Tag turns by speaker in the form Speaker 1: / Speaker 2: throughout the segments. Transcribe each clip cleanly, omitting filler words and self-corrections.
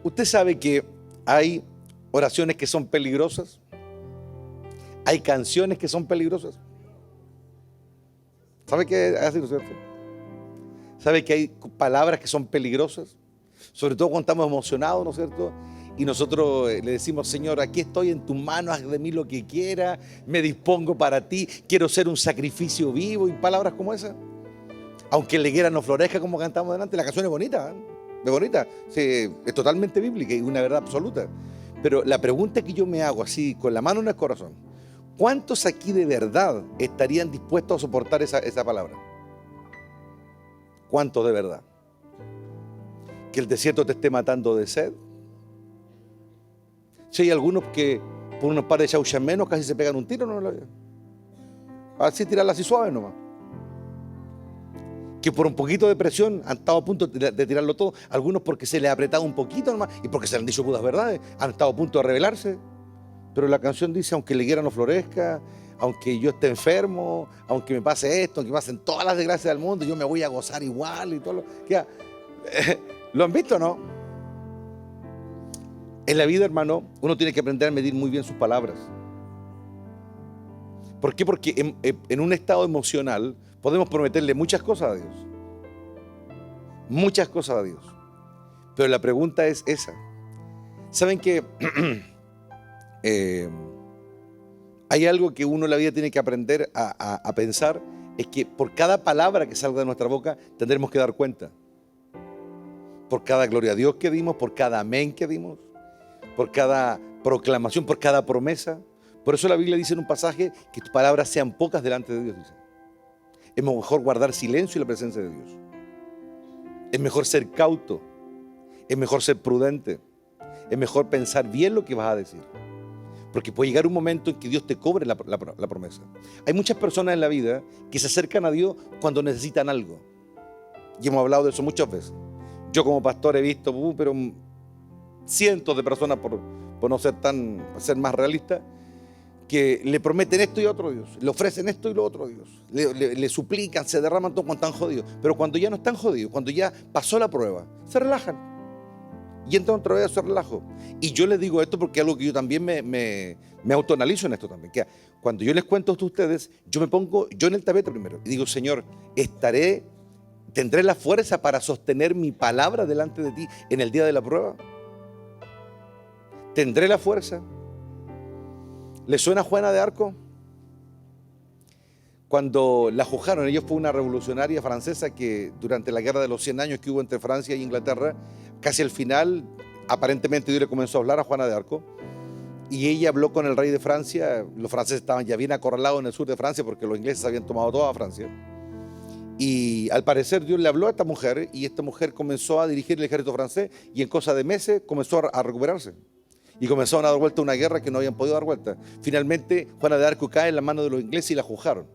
Speaker 1: Usted sabe que hay oraciones que son peligrosas, hay canciones que son peligrosas. ¿Sabe qué es así, no es cierto? ¿Sabe que hay palabras que son peligrosas? Sobre todo cuando estamos emocionados, ¿no es cierto? Y nosotros le decimos: Señor, aquí estoy en tus manos, haz de mí lo que quieras, me dispongo para ti, quiero ser un sacrificio vivo, y palabras como esas. Aunque la higuera no florezca, como cantamos delante, la canción es bonita, ¿eh? Es bonita, sí, es totalmente bíblica y una verdad absoluta. Pero la pregunta que yo me hago así, con la mano en el corazón: ¿cuántos aquí de verdad estarían dispuestos a soportar esa palabra? ¿Cuántos de verdad? ¿Que el desierto te esté matando de sed? Si hay algunos que por unos pares de chauchas menos casi se pegan un tiro, ¿no? Así, tirarla así suave nomás. Que por un poquito de presión han estado a punto de tirarlo todo. Algunos porque se les ha apretado un poquito nomás y porque se le han dicho puras verdades, han estado a punto de rebelarse. Pero la canción dice: aunque la higuera no florezca, aunque yo esté enfermo, aunque me pase esto, aunque me pasen todas las desgracias del mundo, yo me voy a gozar igual y todo lo que... ¿Lo han visto o no? En la vida, hermano, uno tiene que aprender a medir muy bien sus palabras. ¿Por qué? Porque en un estado emocional podemos prometerle muchas cosas a Dios. Muchas cosas a Dios. Pero la pregunta es esa. ¿Saben que hay algo que uno en la vida tiene que aprender a pensar? Es que por cada palabra que salga de nuestra boca tendremos que dar cuenta. Por cada gloria a Dios que dimos, por cada amén que dimos, por cada proclamación, por cada promesa. Por eso la Biblia dice en un pasaje que tus palabras sean pocas delante de Dios, dice. Es mejor guardar silencio en la presencia de Dios. Es mejor ser cauto. Es mejor ser prudente. Es mejor pensar bien lo que vas a decir. Porque puede llegar un momento en que Dios te cobre la promesa. Hay muchas personas en la vida que se acercan a Dios cuando necesitan algo. Y hemos hablado de eso muchas veces. Yo como pastor he visto, pero cientos de personas, por no ser más realista, que le prometen esto y otro a Dios, le ofrecen esto y lo otro a Dios, le suplican, se derraman todo cuando están jodidos, pero cuando ya no están jodidos, cuando ya pasó la prueba, se relajan y entran otra vez a su relajo. Y yo les digo esto porque es algo que yo también me autoanalizo en esto también, que cuando yo les cuento esto a ustedes, yo me pongo yo en el tapete primero y digo: Señor, ¿tendré la fuerza para sostener mi palabra delante de ti en el día de la prueba? ¿Tendré la fuerza? ¿Le suena Juana de Arco? Cuando la juzgaron, ella fue una revolucionaria francesa que durante la guerra de los 100 años que hubo entre Francia e Inglaterra, casi al final, aparentemente Dios le comenzó a hablar a Juana de Arco y ella habló con el rey de Francia. Los franceses estaban ya bien acorralados en el sur de Francia porque los ingleses habían tomado toda Francia. Y al parecer Dios le habló a esta mujer y esta mujer comenzó a dirigir el ejército francés y en cosa de meses comenzó a recuperarse. Y comenzaron a dar vuelta una guerra que no habían podido dar vuelta. Finalmente, Juana de Arco cae en las manos de los ingleses y la juzgaron.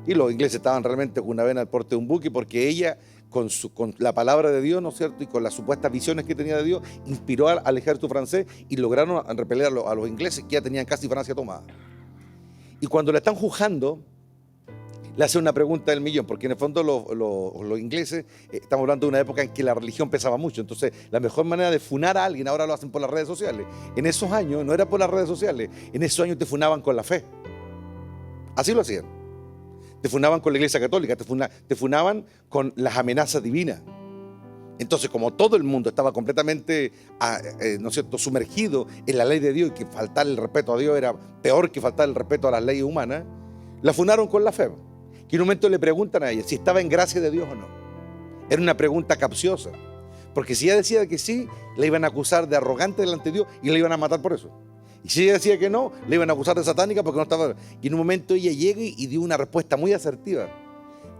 Speaker 1: Y los ingleses estaban realmente con una vena al porte de un buque porque ella, con la palabra de Dios, ¿no es cierto? Y con las supuestas visiones que tenía de Dios, inspiró al ejército francés y lograron repeler a los ingleses que ya tenían casi Francia tomada. Y cuando la están juzgando, le hacen una pregunta del millón, porque en el fondo los ingleses, estamos hablando de una época en que la religión pesaba mucho, entonces la mejor manera de funar a alguien ahora lo hacen por las redes sociales. En esos años no era por las redes sociales, en esos años te funaban con la fe. Así lo hacían. Te funaban con la Iglesia Católica, te funaban con las amenazas divinas. Entonces, como todo el mundo estaba completamente ¿no es cierto?, sumergido en la ley de Dios y que faltar el respeto a Dios era peor que faltar el respeto a las leyes humanas, la funaron con la fe. Y en un momento le preguntan a ella si estaba en gracia de Dios o no. Era una pregunta capciosa, porque si ella decía que sí, la iban a acusar de arrogante delante de Dios y la iban a matar por eso. Y si ella decía que no, la iban a acusar de satánica porque no estaba. Y en un momento ella llega y dio una respuesta muy asertiva.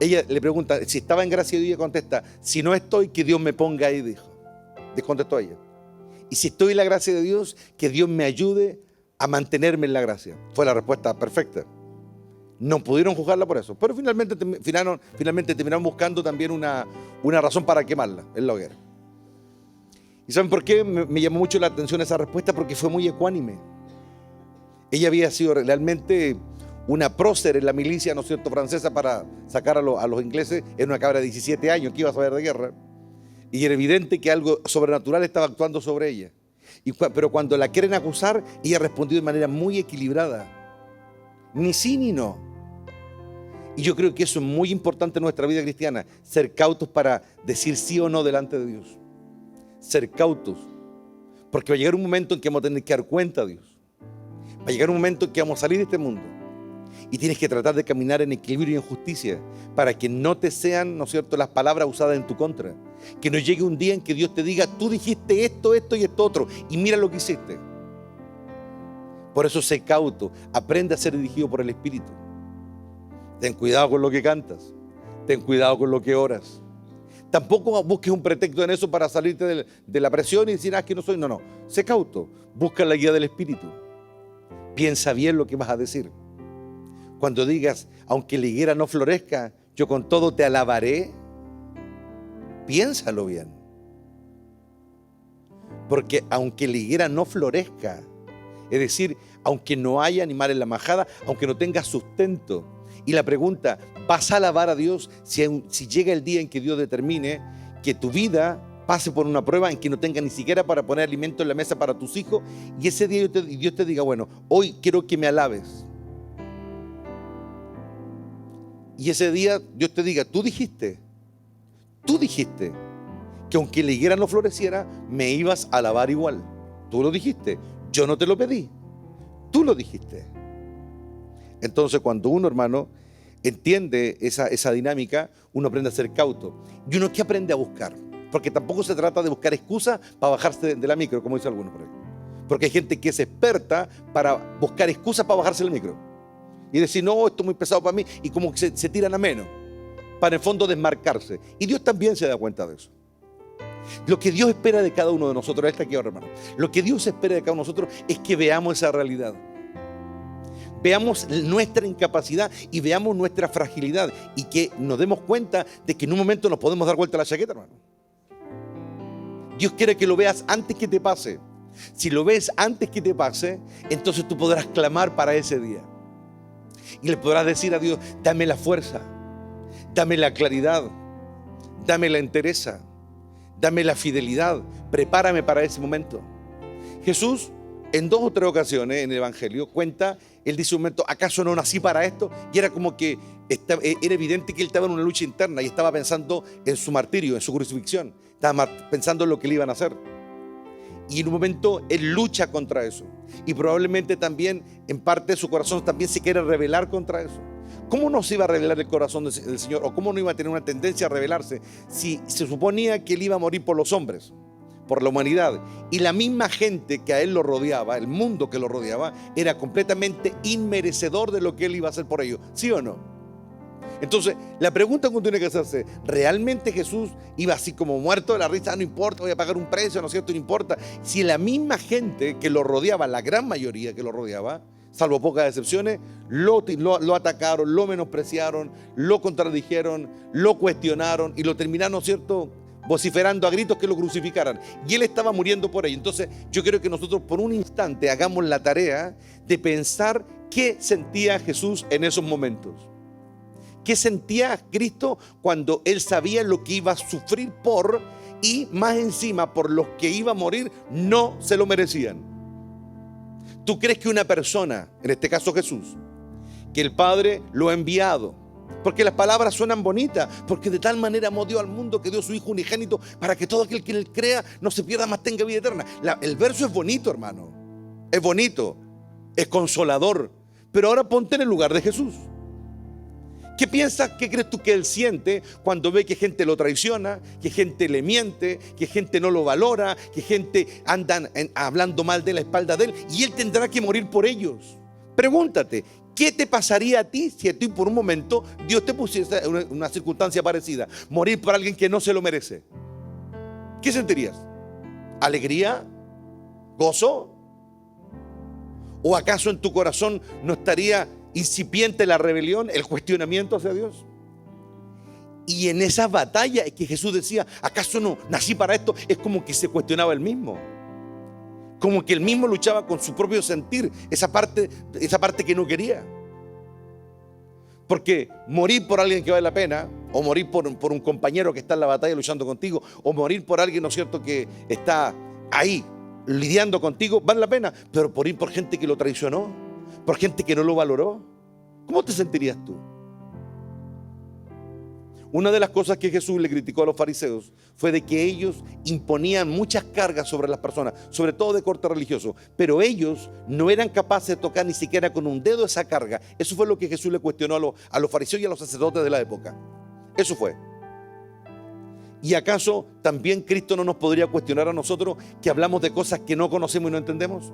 Speaker 1: Ella le pregunta si estaba en gracia de Dios y ella contesta: si no estoy, que Dios me ponga ahí, dijo. Contestó ella. Y si estoy en la gracia de Dios, que Dios me ayude a mantenerme en la gracia. Fue la respuesta perfecta. No pudieron juzgarla por eso, pero finalmente terminaron buscando también una razón para quemarla en la hoguera. ¿Y saben por qué me llamó mucho la atención esa respuesta? Porque fue muy ecuánime. Ella había sido realmente una prócer en la milicia, ¿no es cierto?, francesa para sacar a los ingleses. Era una cabra de 17 años que iba a saber de guerra. Y era evidente que algo sobrenatural estaba actuando sobre ella. Pero cuando la quieren acusar, ella respondió de manera muy equilibrada. Ni sí ni no. Y yo creo que eso es muy importante en nuestra vida cristiana. Ser cautos para decir sí o no delante de Dios. Ser cautos. Porque va a llegar un momento en que vamos a tener que dar cuenta a Dios. Va a llegar un momento en que vamos a salir de este mundo. Y tienes que tratar de caminar en equilibrio y en justicia para que no te sean, ¿no es cierto?, las palabras usadas en tu contra. Que no llegue un día en que Dios te diga, tú dijiste esto, esto y esto otro, y mira lo que hiciste. Por eso sé cauto, aprende a ser dirigido por el Espíritu. Ten cuidado con lo que cantas, ten cuidado con lo que oras. Tampoco busques un pretexto en eso para salirte de la presión y decir, que no soy. No, sé cauto, busca la guía del Espíritu. Piensa bien lo que vas a decir. Cuando digas, aunque la higuera no florezca, yo con todo te alabaré, piénsalo bien. Porque aunque la higuera no florezca, es decir, aunque no haya animal en la majada, aunque no tenga sustento. Y la pregunta, ¿vas a alabar a Dios si llega el día en que Dios determine que tu vida pase por una prueba en que no tenga ni siquiera para poner alimento en la mesa para tus hijos? Y ese día Dios te diga, bueno, hoy quiero que me alabes. Y ese día Dios te diga, tú dijiste que aunque la higuera no floreciera, me ibas a alabar igual. Tú lo dijiste, yo no te lo pedí, tú lo dijiste. Entonces cuando uno, hermano, entiende esa dinámica, uno aprende a ser cauto. Y uno que aprende a buscar, porque tampoco se trata de buscar excusas para bajarse de la micro, como dice algunos por ahí. Porque hay gente que es experta para buscar excusas para bajarse del micro. Y decir, no, esto es muy pesado para mí, y como que se tiran a menos, para en el fondo desmarcarse. Y Dios también se da cuenta de eso. Lo que Dios espera de cada uno de nosotros, esta aquí ahora, hermano, lo que Dios espera de cada uno de nosotros es que veamos esa realidad. Veamos nuestra incapacidad y veamos nuestra fragilidad, y que nos demos cuenta de que en un momento nos podemos dar vuelta a la chaqueta, hermano. Dios quiere que lo veas antes que te pase. Si lo ves antes que te pase, entonces tú podrás clamar para ese día. Y le podrás decir a Dios, dame la fuerza, dame la claridad, dame la entereza, dame la fidelidad, prepárame para ese momento. Jesús, en 2 o 3 ocasiones en el Evangelio, cuenta, él dice un momento, ¿acaso no nací para esto? Y era como que era evidente que él estaba en una lucha interna y estaba pensando en su martirio, en su crucifixión. Estaba pensando en lo que le iban a hacer. Y en un momento él lucha contra eso. Y probablemente también en parte de su corazón también se quiere rebelar contra eso. ¿Cómo no se iba a revelar el corazón del Señor? ¿O cómo no iba a tener una tendencia a rebelarse si se suponía que él iba a morir por los hombres, por la humanidad? Y la misma gente que a él lo rodeaba, el mundo que lo rodeaba, era completamente inmerecedor de lo que él iba a hacer por ellos. ¿Sí o no? Entonces, la pregunta que uno tiene que hacerse, ¿realmente Jesús iba así como muerto de la risa? No importa, voy a pagar un precio, ¿no es cierto? No importa. Si la misma gente que lo rodeaba, la gran mayoría que lo rodeaba, salvo pocas excepciones, lo atacaron, lo menospreciaron, lo contradijeron, lo cuestionaron y lo terminaron, ¿no es cierto?, vociferando a gritos que lo crucificaran. Y él estaba muriendo por ello. Entonces, yo creo que nosotros por un instante hagamos la tarea de pensar qué sentía Jesús en esos momentos. ¿Qué sentía Cristo cuando él sabía lo que iba a sufrir por, y más encima por los que iba a morir no se lo merecían? ¿Tú crees que una persona, en este caso Jesús, que el Padre lo ha enviado, porque las palabras suenan bonitas, porque de tal manera amó Dios al mundo que dio su Hijo unigénito para que todo aquel que él crea no se pierda, más tenga vida eterna? El verso es bonito, hermano, es bonito, es consolador, pero ahora ponte en el lugar de Jesús. ¿Qué piensas, qué crees tú que él siente cuando ve que gente lo traiciona, que gente le miente, que gente no lo valora, que gente anda hablando mal de la espalda de él, y él tendrá que morir por ellos? Pregúntate, ¿qué te pasaría a ti si a ti por un momento Dios te pusiese una circunstancia parecida? Morir por alguien que no se lo merece. ¿Qué sentirías? ¿Alegría? ¿Gozo? ¿O acaso en tu corazón no estaría incipiente la rebelión, el cuestionamiento hacia Dios? Y en esa batalla es que Jesús decía, ¿acaso no nací para esto? Es como que se cuestionaba él mismo, como que él mismo luchaba con su propio sentir, esa parte que no quería. Porque morir por alguien que vale la pena o morir por un compañero que está en la batalla luchando contigo, o morir por alguien, ¿no es cierto?, que está ahí lidiando contigo, vale la pena. Pero por ir por gente que lo traicionó, por gente que no lo valoró, ¿cómo te sentirías tú? Una de las cosas que Jesús le criticó a los fariseos fue de que ellos imponían muchas cargas sobre las personas, sobre todo de corte religioso, pero ellos no eran capaces de tocar ni siquiera con un dedo esa carga. Eso fue lo que Jesús le cuestionó a los fariseos y a los sacerdotes de la época. Eso fue. ¿Y acaso también Cristo no nos podría cuestionar a nosotros que hablamos de cosas que no conocemos y no entendemos?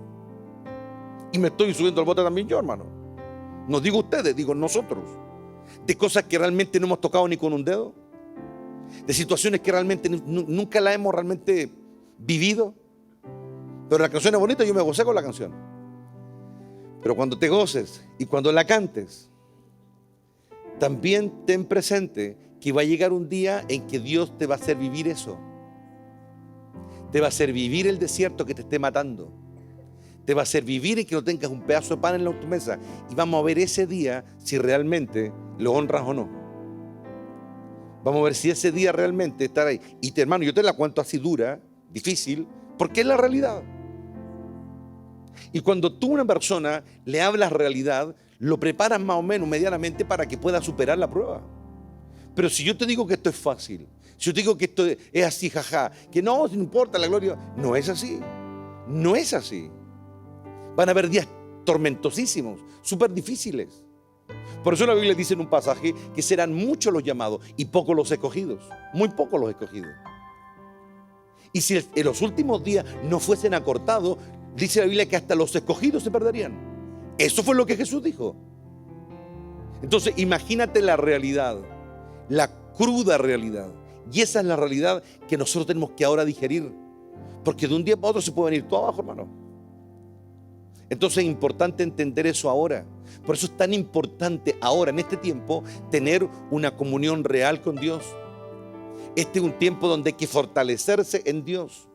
Speaker 1: Y me estoy subiendo al bote también yo, hermano. No digo ustedes, digo nosotros. De cosas que realmente no hemos tocado ni con un dedo, de situaciones que realmente nunca las hemos realmente vivido. Pero la canción es bonita, yo me gocé con la canción. Pero cuando te goces y cuando la cantes, también ten presente que va a llegar un día en que Dios te va a hacer vivir eso. Te va a hacer vivir el desierto que te esté matando. Te va a hacer vivir en que no tengas un pedazo de pan en tu mesa. Y vamos a ver ese día si realmente lo honras o no. Vamos a ver si ese día realmente estará ahí. Y hermano, yo te la cuento así dura, difícil, porque es la realidad. Y cuando tú a una persona le hablas realidad, lo preparas más o menos medianamente para que pueda superar la prueba. Pero si yo te digo que esto es fácil, si yo te digo que esto es así, jaja, que no importa la gloria, no es así. No es así. Van a haber días tormentosísimos, súper difíciles. Por eso la Biblia dice en un pasaje que serán muchos los llamados y pocos los escogidos. Muy pocos los escogidos. Y si en los últimos días no fuesen acortados, dice la Biblia que hasta los escogidos se perderían. Eso fue lo que Jesús dijo. Entonces imagínate la realidad, la cruda realidad. Y esa es la realidad que nosotros tenemos que ahora digerir. Porque de un día para otro se puede venir todo abajo, hermano. Entonces es importante entender eso ahora. Por eso es tan importante ahora, en este tiempo, tener una comunión real con Dios. Este es un tiempo donde hay que fortalecerse en Dios,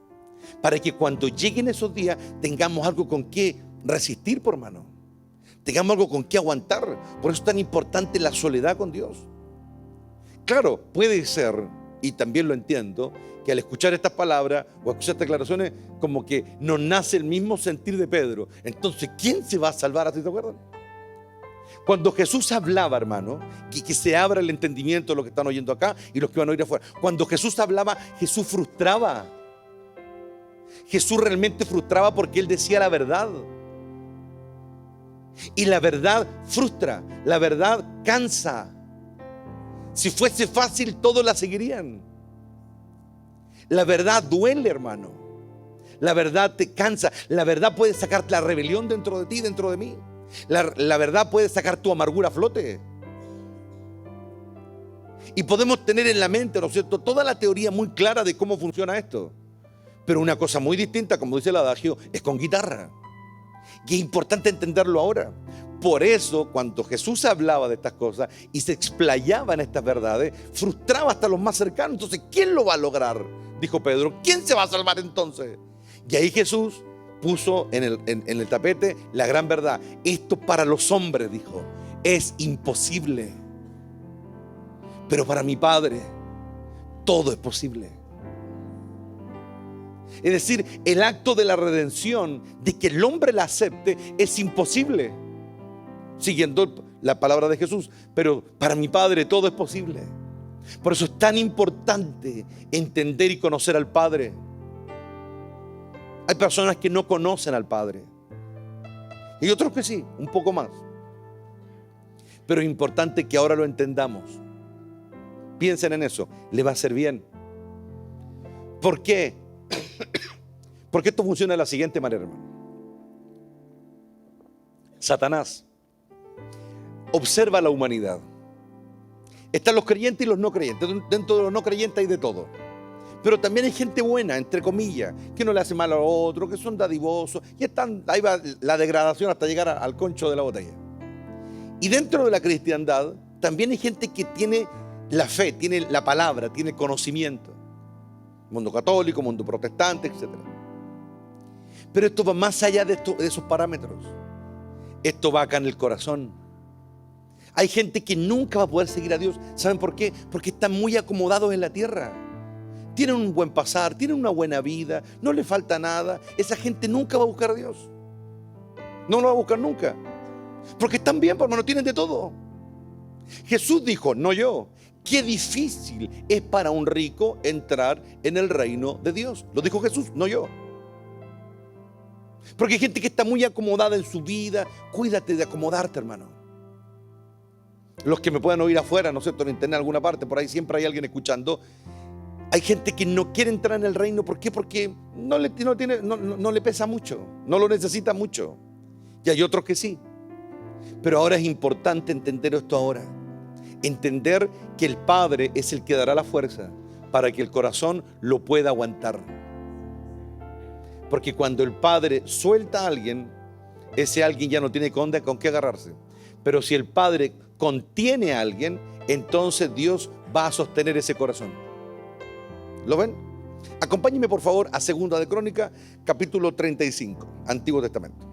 Speaker 1: para que cuando lleguen esos días tengamos algo con qué resistir, por hermano. Tengamos algo con qué aguantar. Por eso es tan importante la soledad con Dios. Claro, puede ser, y también lo entiendo, que al escuchar estas palabras o escuchar estas declaraciones, como que nos nace el mismo sentir de Pedro. Entonces, ¿quién se va a salvar así? ¿Te acuerdan? Cuando Jesús hablaba, hermano, que se abra el entendimiento de lo que están oyendo acá y los que van a oír afuera. Cuando Jesús hablaba, Jesús frustraba. Jesús realmente frustraba porque Él decía la verdad. Y la verdad frustra, la verdad cansa. Si fuese fácil, todos la seguirían. La verdad duele, hermano. La verdad te cansa. La verdad puede sacar la rebelión dentro de ti, dentro de mí. La verdad puede sacar tu amargura a flote. Y podemos tener en la mente, ¿no es cierto?, toda la teoría muy clara de cómo funciona esto. Pero una cosa muy distinta, como dice el adagio, es con guitarra. Y es importante entenderlo ahora. Por eso, cuando Jesús hablaba de estas cosas y se explayaba en estas verdades, frustraba hasta los más cercanos. Entonces, ¿quién lo va a lograr? Dijo Pedro. ¿Quién se va a salvar entonces? Y ahí Jesús puso en el tapete la gran verdad. Esto para los hombres, dijo, es imposible. Pero para mi Padre, todo es posible. Es decir, el acto de la redención, de que el hombre la acepte, es imposible. Siguiendo la palabra de Jesús. Pero para mi Padre todo es posible. Por eso es tan importante entender y conocer al Padre. Hay personas que no conocen al Padre. Y otros que sí, un poco más. Pero es importante que ahora lo entendamos. Piensen en eso, le va a hacer bien. ¿Por qué? Porque esto funciona de la siguiente manera, hermano. Satanás observa a la humanidad. Están los creyentes y los no creyentes. Dentro de los no creyentes hay de todo. Pero también hay gente buena, entre comillas, que no le hace mal a otro, que son dadivosos. Y ahí va la degradación hasta llegar al concho de la botella. Y dentro de la cristiandad también hay gente que tiene la fe, tiene la palabra, tiene conocimiento. Mundo católico, mundo protestante, etc. Pero esto va más allá de esos parámetros. Esto va acá en el corazón. Hay gente que nunca va a poder seguir a Dios. ¿Saben por qué? Porque están muy acomodados en la tierra. Tienen un buen pasar, tienen una buena vida, no les falta nada. Esa gente nunca va a buscar a Dios. No lo va a buscar nunca. Porque están bien, por hermano, tienen de todo. Jesús dijo, no yo, qué difícil es para un rico entrar en el reino de Dios. Lo dijo Jesús, no yo. Porque hay gente que está muy acomodada en su vida. Cuídate de acomodarte, hermano. Los que me puedan oír afuera, ¿no es cierto?, en internet, en alguna parte, por ahí siempre hay alguien escuchando. Hay gente que no quiere entrar en el reino. ¿Por qué? Porque no le pesa mucho, no lo necesita mucho. Y hay otros que sí. Pero ahora es importante entender esto ahora. Entender que el Padre es el que dará la fuerza para que el corazón lo pueda aguantar. Porque cuando el Padre suelta a alguien, ese alguien ya no tiene con qué agarrarse. Pero si el Padre contiene a alguien, entonces Dios va a sostener ese corazón. ¿Lo ven? Acompáñenme por favor a Segunda de Crónicas, capítulo 35, Antiguo Testamento.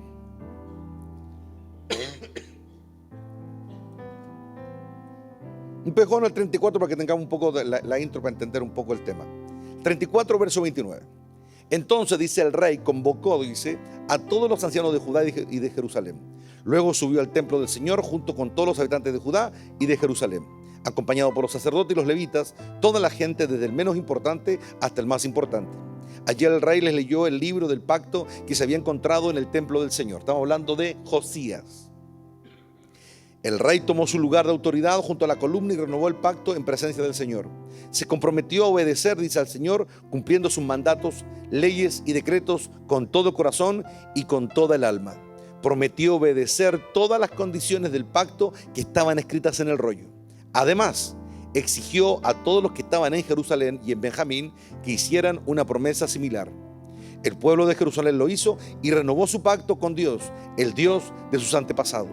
Speaker 1: Empezó en el 34 para que tengamos un poco de la intro para entender un poco el tema. 34, verso 29. Entonces, dice, el rey convocó, dice, a todos los ancianos de Judá y de Jerusalén. Luego subió al templo del Señor junto con todos los habitantes de Judá y de Jerusalén, acompañado por los sacerdotes y los levitas, toda la gente desde el menos importante hasta el más importante. Allí el rey les leyó el libro del pacto que se había encontrado en el templo del Señor. Estamos hablando de Josías. El rey tomó su lugar de autoridad junto a la columna y renovó el pacto en presencia del Señor. Se comprometió a obedecer, dice, al Señor, cumpliendo sus mandatos, leyes y decretos con todo corazón y con toda el alma. Prometió obedecer todas las condiciones del pacto que estaban escritas en el rollo. Además, exigió a todos los que estaban en Jerusalén y en Benjamín que hicieran una promesa similar. El pueblo de Jerusalén lo hizo y renovó su pacto con Dios, el Dios de sus antepasados.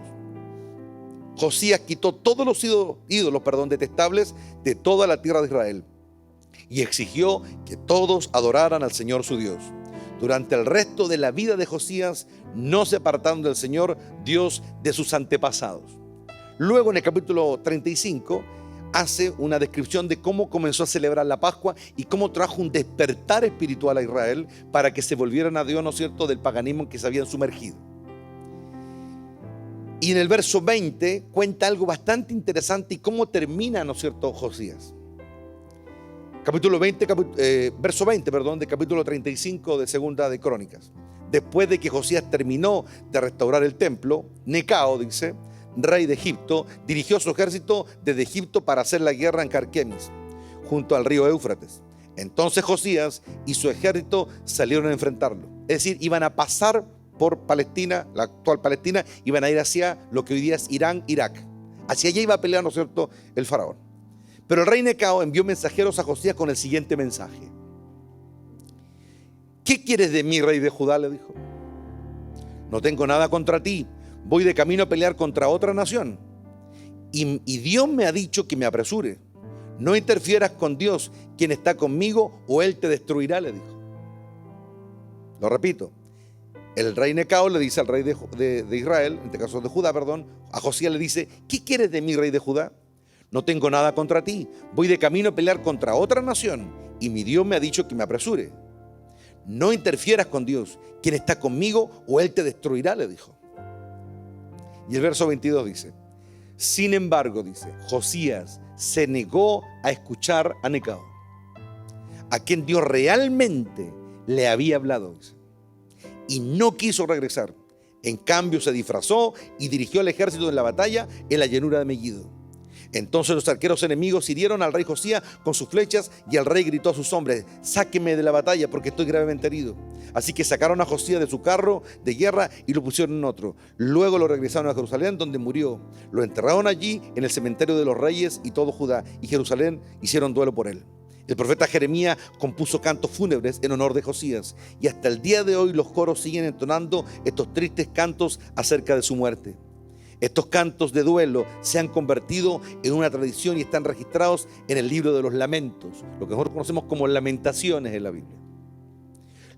Speaker 1: Josías quitó todos los ídolos detestables de toda la tierra de Israel y exigió que todos adoraran al Señor su Dios. Durante el resto de la vida de Josías no se apartaron del Señor, Dios de sus antepasados. Luego, en el capítulo 35, hace una descripción de cómo comenzó a celebrar la Pascua y cómo trajo un despertar espiritual a Israel para que se volvieran a Dios, ¿no es cierto?, del paganismo en que se habían sumergido. Y en el verso 20 cuenta algo bastante interesante y cómo termina, ¿no es cierto?, Josías. Verso 20, de capítulo 35 de Segunda de Crónicas. Después de que Josías terminó de restaurar el templo, Necao, dice, rey de Egipto, dirigió su ejército desde Egipto para hacer la guerra en Carquemis, junto al río Éufrates. Entonces Josías y su ejército salieron a enfrentarlo. Es decir, iban a pasar por Palestina, la actual Palestina, iban a ir hacia lo que hoy día es Irán, Irak. Hacia allá iba a pelear, ¿no es cierto?, el faraón. Pero el rey Necao envió mensajeros a Josías con el siguiente mensaje. ¿Qué quieres de mí, rey de Judá?, le dijo. No tengo nada contra ti, voy de camino a pelear contra otra nación. Y Dios me ha dicho que me apresure. No interfieras con Dios, quien está conmigo, o Él te destruirá, le dijo. Lo repito. El rey Necao le dice al rey de Israel, en este caso de Judá, a Josías le dice, ¿qué quieres de mí, rey de Judá? No tengo nada contra ti, voy de camino a pelear contra otra nación y mi Dios me ha dicho que me apresure. No interfieras con Dios, quien está conmigo, o Él te destruirá, le dijo. Y el verso 22 dice, sin embargo, dice, Josías se negó a escuchar a Necao, a quien Dios realmente le había hablado, dice. Y no quiso regresar. En cambio se disfrazó y dirigió al ejército en la batalla en la llanura de Megiddo. Entonces los arqueros enemigos hirieron al rey Josías con sus flechas y el rey gritó a sus hombres, sáquenme de la batalla porque estoy gravemente herido. Así que sacaron a Josías de su carro de guerra y lo pusieron en otro. Luego lo regresaron a Jerusalén, donde murió. Lo enterraron allí en el cementerio de los reyes, y todo Judá y Jerusalén hicieron duelo por él. El profeta Jeremías compuso cantos fúnebres en honor de Josías, y hasta el día de hoy los coros siguen entonando estos tristes cantos acerca de su muerte. Estos cantos de duelo se han convertido en una tradición y están registrados en el libro de los lamentos, lo que nosotros conocemos como lamentaciones en la Biblia.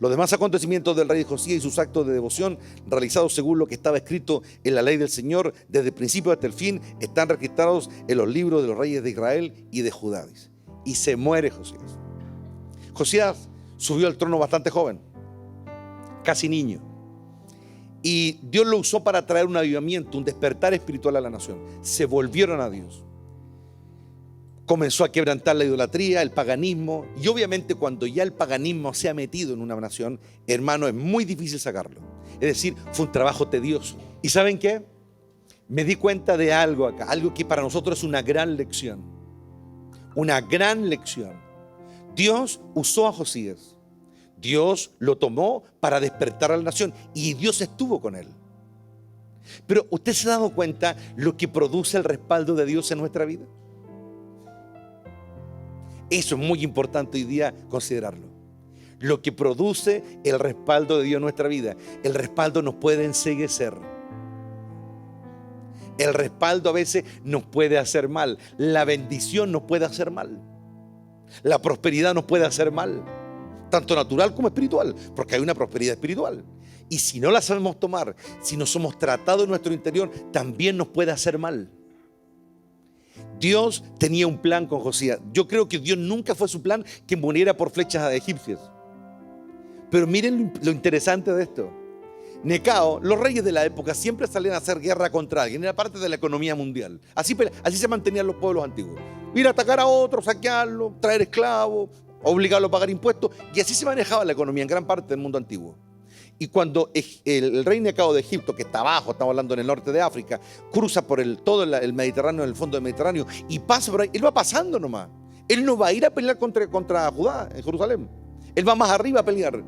Speaker 1: Los demás acontecimientos del rey Josías y sus actos de devoción realizados según lo que estaba escrito en la ley del Señor desde el principio hasta el fin están registrados en los libros de los reyes de Israel y de Judá. Y se muere Josías. Josías subió al trono bastante joven, casi niño. Y Dios lo usó para traer un avivamiento, un despertar espiritual a la nación. Se volvieron a Dios. Comenzó a quebrantar la idolatría, el paganismo. Y obviamente cuando ya el paganismo se ha metido en una nación, hermano, es muy difícil sacarlo. Es decir, fue un trabajo tedioso. ¿Y saben qué? Me di cuenta de algo acá, algo que para nosotros es una gran lección. Una gran lección. Dios usó a Josías. Dios lo tomó para despertar a la nación y Dios estuvo con él. Pero ¿usted se ha dado cuenta lo que produce el respaldo de Dios en nuestra vida? Eso es muy importante hoy día considerarlo. Lo que produce el respaldo de Dios en nuestra vida. El respaldo nos puede enceguecer. El respaldo a veces nos puede hacer mal. La bendición nos puede hacer mal. La prosperidad nos puede hacer mal. Tanto natural como espiritual, porque hay una prosperidad espiritual. Y si no la sabemos tomar, si no somos tratados en nuestro interior, también nos puede hacer mal. Dios tenía un plan con Josías. Yo creo que Dios nunca fue su plan que muriera por flechas de egipcios. Pero miren lo interesante de esto. Necao, los reyes de la época siempre salían a hacer guerra contra alguien, era parte de la economía mundial. Así se mantenían los pueblos antiguos. Ir a atacar a otro, saquearlo, traer esclavos, obligarlo a pagar impuestos, y así se manejaba la economía en gran parte del mundo antiguo. Y cuando el rey Necao de Egipto, que está abajo, estamos hablando en el norte de África, cruza por todo el Mediterráneo, en el fondo del Mediterráneo, y pasa por ahí, él va pasando nomás. Él no va a ir a pelear contra Judá, en Jerusalén. Él va más arriba a pelear.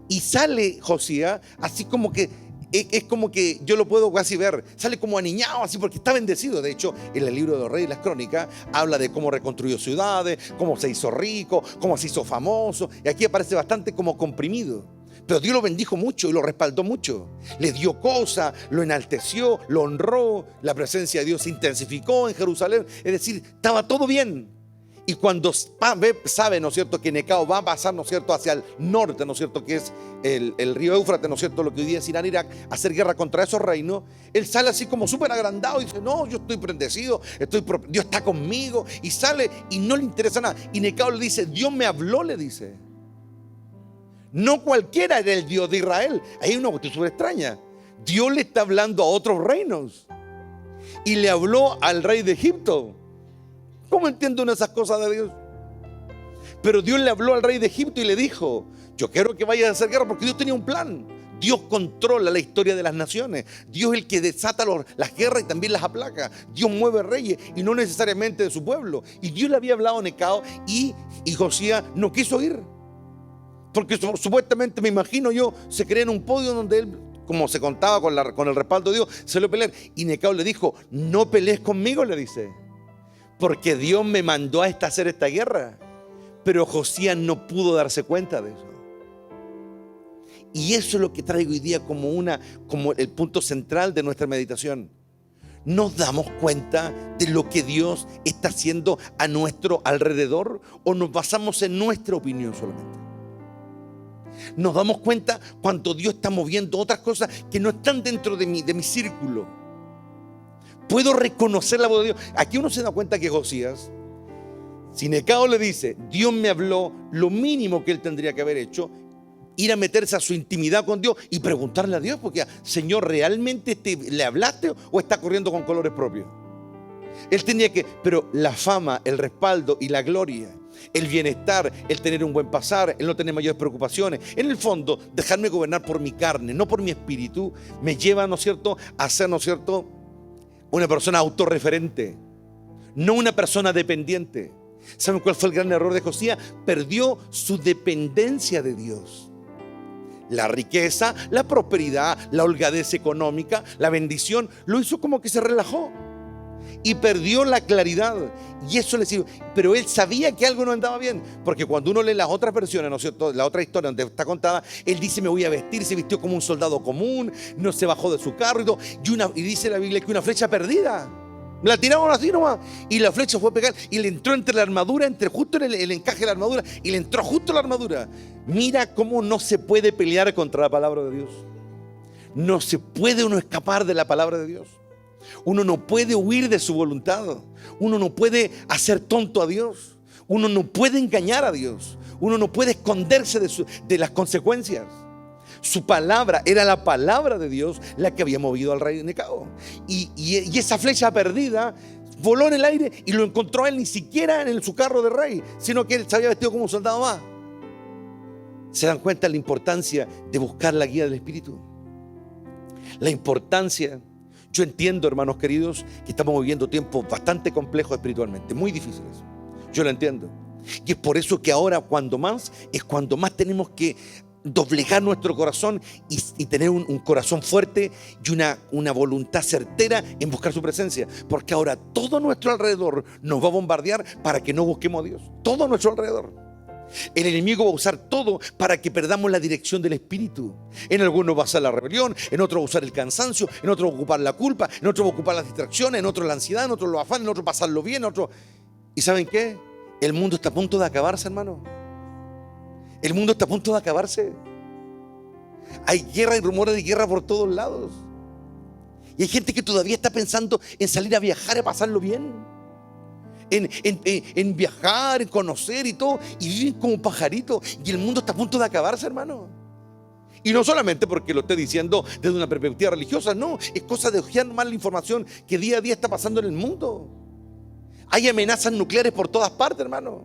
Speaker 1: Y sale Josías, así como que, es como que yo lo puedo casi ver, sale como aniñado, así porque está bendecido. De hecho, en el libro de los Reyes y las Crónicas, habla de cómo reconstruyó ciudades, cómo se hizo rico, cómo se hizo famoso. Y aquí aparece bastante como comprimido. Pero Dios lo bendijo mucho y lo respaldó mucho. Le dio cosas, lo enalteció, lo honró. La presencia de Dios se intensificó en Jerusalén. Es decir, estaba todo bien. Y cuando sabe, ¿no es cierto?, que Necao va a pasar, ¿no es cierto?, hacia el norte, ¿no es cierto?, que es el río Éufrates, ¿no es cierto?, lo que hoy día es Irán, Irak, a hacer guerra contra esos reinos, él sale así como súper agrandado y dice, no, yo estoy bendecido, Dios está conmigo, y sale y no le interesa nada. Y Necao le dice, Dios me habló, le dice. No cualquiera era el Dios de Israel. Hay una cuestión súper extraña. Dios le está hablando a otros reinos. Y le habló al rey de Egipto. ¿Cómo entiende uno esas cosas de Dios? Pero Dios le habló al rey de Egipto y le dijo, yo quiero que vayas a hacer guerra, porque Dios tenía un plan. Dios controla la historia de las naciones. Dios es el que desata las guerras y también las aplaca. Dios mueve reyes y no necesariamente de su pueblo. Y Dios le había hablado a Necao y Josías no quiso ir. Porque supuestamente, me imagino yo, se crea en un podio donde él, como se contaba con el respaldo de Dios, se lo pelear. Y Necao le dijo, no pelees conmigo, le dice, porque Dios me mandó a hacer esta guerra. Pero Josías no pudo darse cuenta de eso. Y eso es lo que traigo hoy día como el punto central de nuestra meditación. ¿Nos damos cuenta de lo que Dios está haciendo a nuestro alrededor o nos basamos en nuestra opinión solamente? Nos damos cuenta cuando Dios está moviendo otras cosas que no están dentro de mi círculo. Puedo reconocer la voz de Dios. Aquí uno se da cuenta que Josías, si Necao le dice, Dios me habló, lo mínimo que él tendría que haber hecho, ir a meterse a su intimidad con Dios y preguntarle a Dios, porque Señor, ¿realmente le hablaste o está corriendo con colores propios? Él tenía que, pero la fama, el respaldo y la gloria, el bienestar, el tener un buen pasar, el no tener mayores preocupaciones, en el fondo, dejarme gobernar por mi carne, no por mi espíritu, me lleva, ¿no es cierto?, a ser, ¿no es cierto?, una persona autorreferente, no una persona dependiente. ¿Saben cuál fue el gran error de Josías? Perdió su dependencia de Dios. La riqueza, la prosperidad, la holgadez económica, la bendición, lo hizo como que se relajó y perdió la claridad. Y eso le sirvió. Pero él sabía que algo no andaba bien, porque cuando uno lee las otras versiones, ¿no es cierto?, la otra historia donde está contada, él dice, me voy a vestir, se vistió como un soldado común, no se bajó de su carro y dice la Biblia que una flecha perdida. La tiraron así nomás y la flecha fue a pegar y le entró entre la armadura, justo en el encaje de la armadura, y le entró justo en la armadura. Mira cómo no se puede pelear contra la palabra de Dios. No se puede uno escapar de la palabra de Dios. Uno no puede huir de su voluntad. Uno no puede hacer tonto a Dios. Uno no puede engañar a Dios. Uno no puede esconderse de las consecuencias. Su palabra era la palabra de Dios la que había movido al rey Necao. Y esa flecha perdida voló en el aire y lo encontró a él ni siquiera en su carro de rey, sino que él se había vestido como un soldado más. ¿Se dan cuenta de la importancia de buscar la guía del Espíritu? La importancia. Yo entiendo, hermanos queridos, que estamos viviendo tiempos bastante complejos espiritualmente, muy difíciles. Yo lo entiendo. Y es por eso que ahora cuando más tenemos que doblegar nuestro corazón y tener un corazón fuerte y una voluntad certera en buscar su presencia. Porque ahora todo nuestro alrededor nos va a bombardear para que no busquemos a Dios. Todo nuestro alrededor. El enemigo va a usar todo para que perdamos la dirección del Espíritu. En algunos va a ser la rebelión, en otros va a usar el cansancio, en otros va a ocupar la culpa, en otros va a ocupar las distracciones, en otros la ansiedad, en otros los afanes, en otros pasarlo bien, en otros... ¿Y saben qué? El mundo está a punto de acabarse, hermano. El mundo está a punto de acabarse. Hay guerra y rumores de guerra por todos lados. Y hay gente que todavía está pensando en salir a viajar, a pasarlo bien. En viajar, en conocer y todo, y viven como pajaritos. Y el mundo está a punto de acabarse, hermano. Y no solamente porque lo esté diciendo desde una perspectiva religiosa, no, es cosa de ojear más la información que día a día está pasando en el mundo. Hay amenazas nucleares por todas partes, hermano.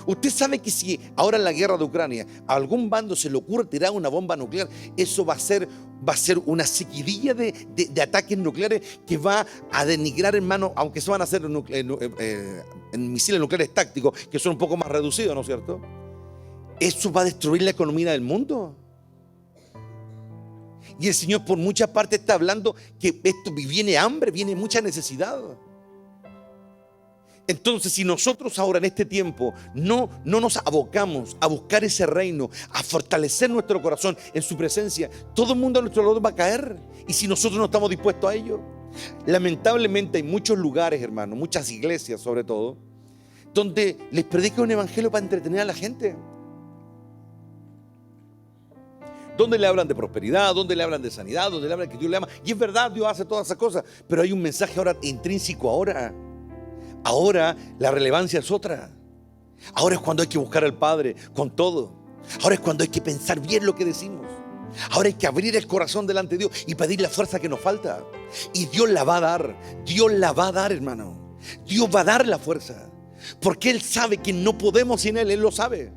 Speaker 1: Usted sabe que si ahora en la guerra de Ucrania a algún bando se le ocurre tirar una bomba nuclear, eso va a ser una seguidilla de ataques nucleares que va a denigrar, hermano, aunque se van a hacer en misiles nucleares tácticos, que son un poco más reducidos, ¿no es cierto? Eso va a destruir la economía del mundo. Y el Señor por muchas partes está hablando que esto viene hambre, viene mucha necesidad. Entonces, si nosotros ahora en este tiempo no nos abocamos a buscar ese reino, a fortalecer nuestro corazón en su presencia, todo el mundo a nuestro lado va a caer. Y si nosotros no estamos dispuestos a ello, lamentablemente hay muchos lugares, hermano, muchas iglesias sobre todo, donde les predican un evangelio para entretener a la gente. Donde le hablan de prosperidad, donde le hablan de sanidad, donde le hablan que Dios le ama. Y es verdad, Dios hace todas esas cosas, pero hay un mensaje ahora intrínseco ahora. Ahora la relevancia es otra. Ahora es cuando hay que buscar al Padre con todo. Ahora es cuando hay que pensar bien lo que decimos. Ahora hay que abrir el corazón delante de Dios y pedir la fuerza que nos falta. Y Dios la va a dar. Dios la va a dar, hermano. Dios va a dar la fuerza. Porque Él sabe que no podemos sin Él. Él lo sabe.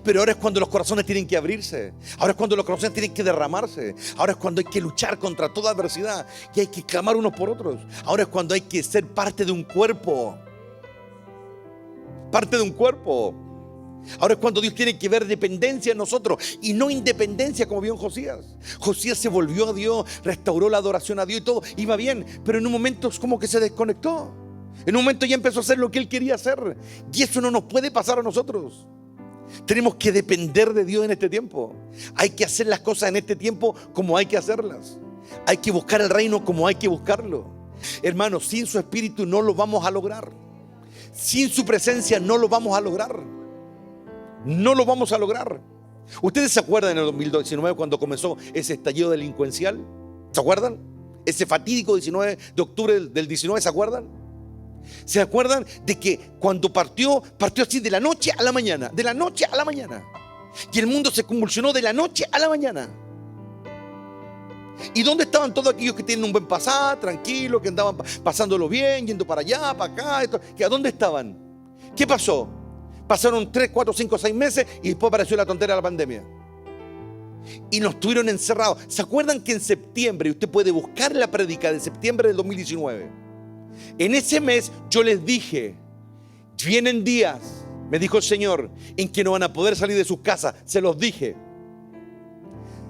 Speaker 1: Pero ahora es cuando los corazones tienen que abrirse. Ahora es cuando los corazones tienen que derramarse. Ahora es cuando hay que luchar contra toda adversidad y hay que clamar unos por otros. Ahora es cuando hay que ser parte de un cuerpo. Parte de un cuerpo. Ahora es cuando Dios tiene que ver dependencia en nosotros y no independencia como vio en Josías. Josías se volvió a Dios, restauró la adoración a Dios y todo, iba bien, pero en un momento es como que se desconectó. En un momento ya empezó a hacer lo que él quería hacer. Y eso no nos puede pasar a nosotros. Tenemos que depender de Dios en este tiempo. Hay que hacer las cosas en este tiempo como hay que hacerlas. Hay que buscar el reino como hay que buscarlo. Hermanos, sin su espíritu no lo vamos a lograr. Sin su presencia no lo vamos a lograr. No lo vamos a lograr. ¿Ustedes se acuerdan en el 2019 cuando comenzó ese estallido delincuencial? ¿Se acuerdan? Ese fatídico 19 de octubre del 19, ¿se acuerdan? ¿Se acuerdan de que cuando partió así de la noche a la mañana? De la noche a la mañana. Y el mundo se convulsionó de la noche a la mañana. ¿Y dónde estaban todos aquellos que tienen un buen pasar, tranquilos, que andaban pasándolo bien, yendo para allá, para acá? ¿A dónde estaban? ¿Qué pasó? Pasaron 3, 4, 5, 6 meses y después apareció la tontera de la pandemia. Y nos tuvieron encerrados. ¿Se acuerdan que en septiembre, usted puede buscar la prédica de septiembre del 2019? En ese mes yo les dije, vienen días, me dijo el Señor, en que no van a poder salir de sus casas. Se los dije.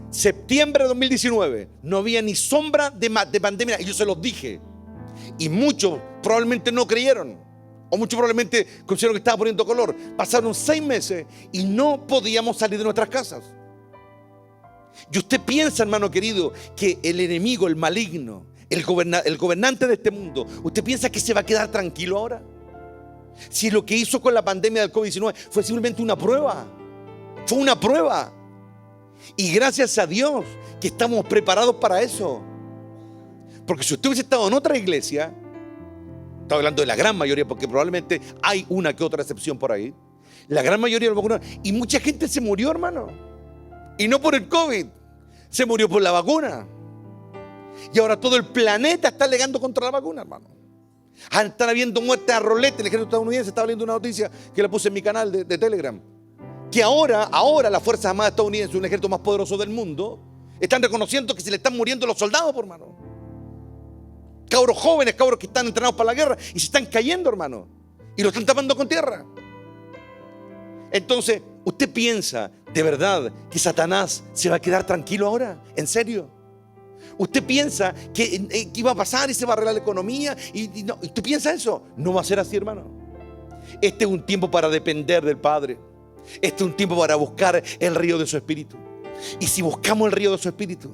Speaker 1: Septiembre de 2019, no había ni sombra de pandemia, y yo se los dije. Y muchos probablemente no creyeron, o muchos probablemente consideraron que estaba poniendo color. Pasaron 6 meses y no podíamos salir de nuestras casas. Y usted piensa, hermano querido, que el enemigo, el maligno, el gobernante de este mundo, ¿usted piensa que se va a quedar tranquilo ahora? Si lo que hizo con la pandemia del COVID-19 fue simplemente una prueba. Fue una prueba. Y gracias a Dios que estamos preparados para eso. Porque si usted hubiese estado en otra iglesia, estoy hablando de la gran mayoría, porque probablemente hay una que otra excepción por ahí, la gran mayoría de los vacunados, y mucha gente se murió, hermano. Y no por el COVID, se murió por la vacuna. Y ahora todo el planeta está alegando contra la vacuna, hermano. Están habiendo muertes a rolete. El ejército estadounidense, estaba leyendo una noticia que la puse en mi canal de Telegram, que ahora las Fuerzas Armadas estadounidenses, un ejército más poderoso del mundo, están reconociendo que se le están muriendo los soldados, por hermano. Cabros jóvenes, cabros que están entrenados para la guerra y se están cayendo, hermano, y lo están tapando con tierra. Entonces, ¿usted piensa de verdad que Satanás se va a quedar tranquilo ahora? ¿En serio? ¿Usted piensa que iba a pasar y se va a arreglar la economía? Y no, ¿usted piensa eso? No va a ser así, hermano. Este es un tiempo para depender del Padre. Este es un tiempo para buscar el río de su espíritu. Y si buscamos el río de su espíritu,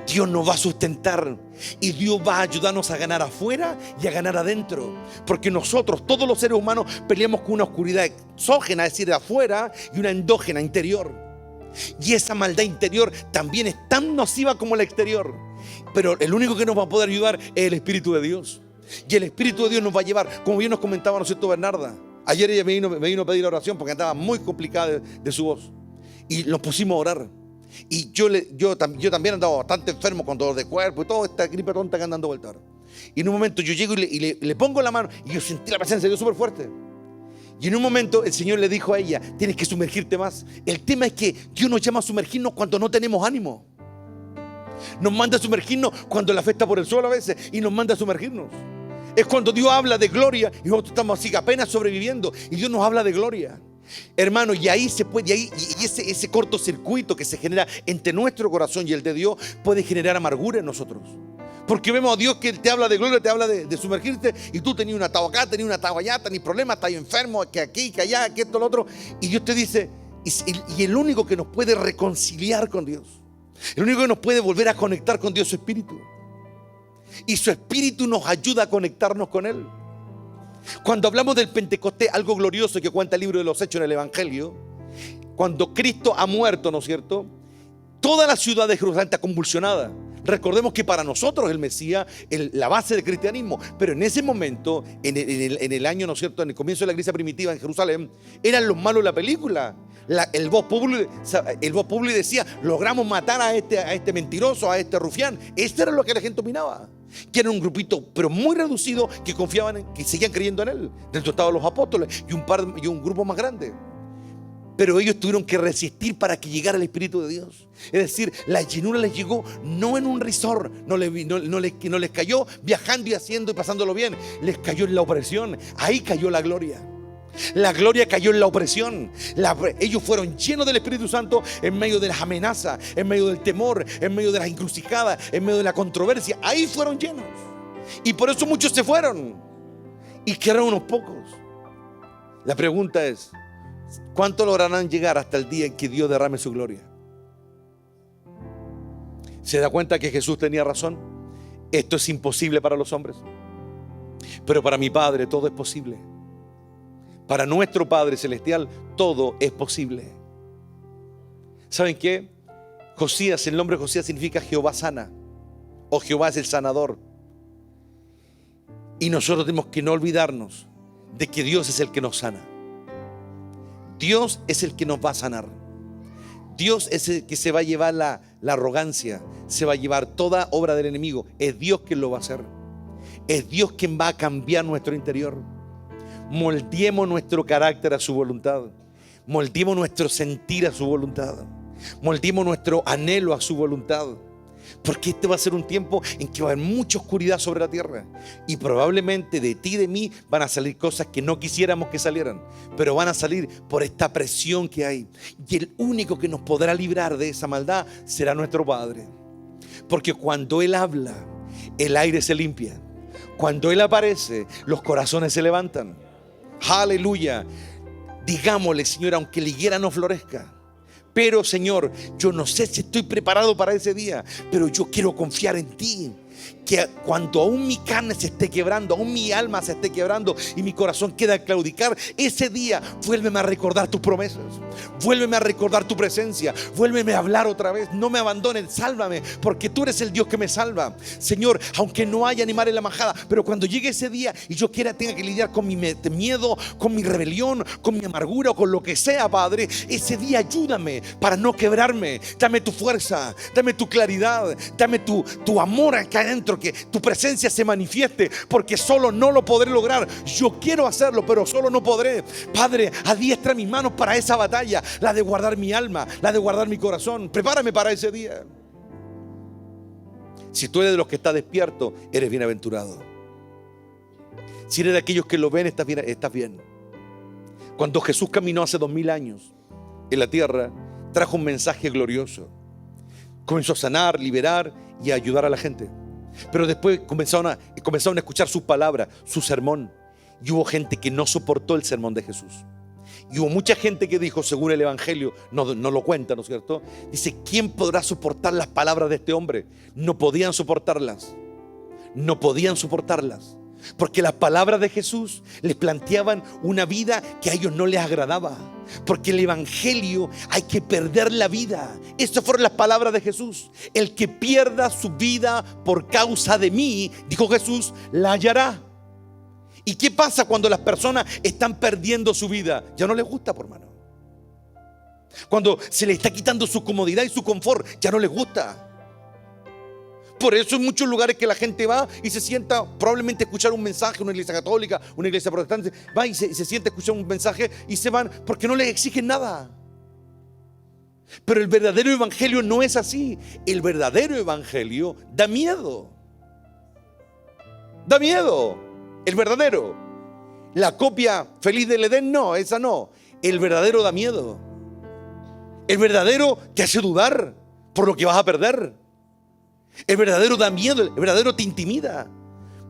Speaker 1: Dios nos va a sustentar y Dios va a ayudarnos a ganar afuera y a ganar adentro. Porque nosotros, todos los seres humanos, peleamos con una oscuridad exógena, es decir, de afuera, y una endógena, interior. Y esa maldad interior también es tan nociva como la exterior. Pero el único que nos va a poder ayudar es el Espíritu de Dios. Y el Espíritu de Dios nos va a llevar, como bien nos comentaba, ¿no es cierto, Bernarda? Ayer ella me vino a pedir oración porque andaba muy complicada de su voz. Y nos pusimos a orar. Y yo también andaba bastante enfermo con dolor de cuerpo y toda esta gripe tonta que anda dando vueltas. Y en un momento yo llego y le pongo la mano y yo sentí la presencia de Dios súper fuerte. Y en un momento el Señor le dijo a ella: tienes que sumergirte más. El tema es que Dios nos llama a sumergirnos cuando no tenemos ánimo. Nos manda a sumergirnos cuando la fe está por el suelo a veces, y nos manda a sumergirnos. Es cuando Dios habla de gloria y nosotros estamos así apenas sobreviviendo y Dios nos habla de gloria. Hermano, y ahí se puede, y ese cortocircuito que se genera entre nuestro corazón y el de Dios puede generar amargura en nosotros. Porque vemos a Dios que te habla de gloria, te habla de sumergirte, y tú tenías un atado acá, tenías un atado allá, tenías problemas, estás enfermo, que aquí, que allá, que esto, lo otro. Y Dios te dice, y el único que nos puede reconciliar con Dios, el único que nos puede volver a conectar con Dios es su Espíritu. Y su Espíritu nos ayuda a conectarnos con Él. Cuando hablamos del Pentecostés, algo glorioso que cuenta el libro de los Hechos en el Evangelio, cuando Cristo ha muerto, ¿no es cierto?, toda la ciudad de Jerusalén está convulsionada. Recordemos que para nosotros el Mesías es la base del cristianismo, pero en ese momento, en el año, ¿no es cierto?, en el comienzo de la iglesia primitiva en Jerusalén, eran los malos de la película. El voz público decía: logramos matar a este mentiroso, a este rufián. Esto era lo que la gente opinaba. Que era un grupito, pero muy reducido, que confiaban, que seguían creyendo en él. Dentro estaban los apóstoles y un grupo más grande. Pero ellos tuvieron que resistir para que llegara el Espíritu de Dios. Es decir, la llenura les llegó no en un resort, no les cayó viajando y haciendo y pasándolo bien. Les cayó en la opresión. Ahí cayó la gloria. La gloria cayó en la opresión. Ellos fueron llenos del Espíritu Santo en medio de las amenazas, en medio del temor, en medio de las encrucijadas, en medio de la controversia. Ahí fueron llenos. Y por eso muchos se fueron y quedaron unos pocos. La pregunta es: ¿cuánto lograrán llegar hasta el día en que Dios derrame su gloria? ¿Se da cuenta que Jesús tenía razón? Esto es imposible para los hombres, pero para mi Padre todo es posible. Para nuestro Padre Celestial todo es posible. ¿Saben qué? Josías, el nombre Josías significa Jehová sana, o Jehová es el sanador. Y nosotros tenemos que no olvidarnos de que Dios es el que nos sana. Dios es el que nos va a sanar. Dios es el que se va a llevar la arrogancia, se va a llevar toda obra del enemigo. Es Dios quien lo va a hacer. Es Dios quien va a cambiar nuestro interior. Moldeemos nuestro carácter a su voluntad. Moldeemos nuestro sentir a su voluntad. Moldeemos nuestro anhelo a su voluntad. Porque este va a ser un tiempo en que va a haber mucha oscuridad sobre la tierra. Y probablemente de ti y de mí van a salir cosas que no quisiéramos que salieran, pero van a salir por esta presión que hay. Y el único que nos podrá librar de esa maldad será nuestro Padre. Porque cuando Él habla, el aire se limpia. Cuando Él aparece, los corazones se levantan. Aleluya. Digámosle: Señor, aunque la higuera no florezca, pero Señor, yo no sé si estoy preparado para ese día, pero yo quiero confiar en ti. que cuando aún mi carne se esté quebrando, aún mi alma se esté quebrando y mi corazón queda a claudicar, ese día vuélveme a recordar tus promesas, vuélveme a recordar tu presencia, vuélveme a hablar otra vez. No me abandones, sálvame, porque tú eres el Dios que me salva. Señor, aunque no haya animal en la majada, pero cuando llegue ese día y yo tenga que lidiar con mi miedo, con mi rebelión, con mi amargura o con lo que sea, Padre, ese día ayúdame para no quebrarme. Dame tu fuerza, dame tu claridad, dame tu amor acá adentro, que tu presencia se manifieste, porque solo no lo podré lograr. Yo quiero hacerlo, pero solo no podré. Padre, adiestra mis manos para esa batalla, la de guardar mi alma, la de guardar mi corazón. Prepárame para ese día. Si tú eres de los que está despierto, eres bienaventurado. Si eres de aquellos que lo ven, estás bien. Cuando Jesús caminó hace 2000 años en la tierra, trajo un mensaje glorioso. Comenzó a sanar, liberar y a ayudar a la gente. Pero después comenzaron a escuchar sus palabras, su sermón. Y hubo gente que no soportó el sermón de Jesús. Y hubo mucha gente que dijo, según el Evangelio, no lo cuenta, ¿no es cierto? Dice, ¿quién podrá soportar las palabras de este hombre? No podían soportarlas. No podían soportarlas. Porque las palabras de Jesús les planteaban una vida que a ellos no les agradaba. Porque el Evangelio hay que perder la vida. Estas fueron las palabras de Jesús. El que pierda su vida por causa de mí, dijo Jesús, la hallará. ¿Y qué pasa cuando las personas están perdiendo su vida? Ya no les gusta, por hermano. Cuando se les está quitando su comodidad y su confort, ya no les gusta. Por eso en muchos lugares que la gente va y se sienta probablemente a escuchar un mensaje, una iglesia católica, una iglesia protestante, va y se sienta a escuchar un mensaje y se van porque no les exigen nada. Pero el verdadero evangelio no es así. El verdadero evangelio da miedo. Da miedo. El verdadero. La copia feliz del Edén, no, esa no. El verdadero da miedo. El verdadero te hace dudar por lo que vas a perder. El verdadero da miedo, el verdadero te intimida.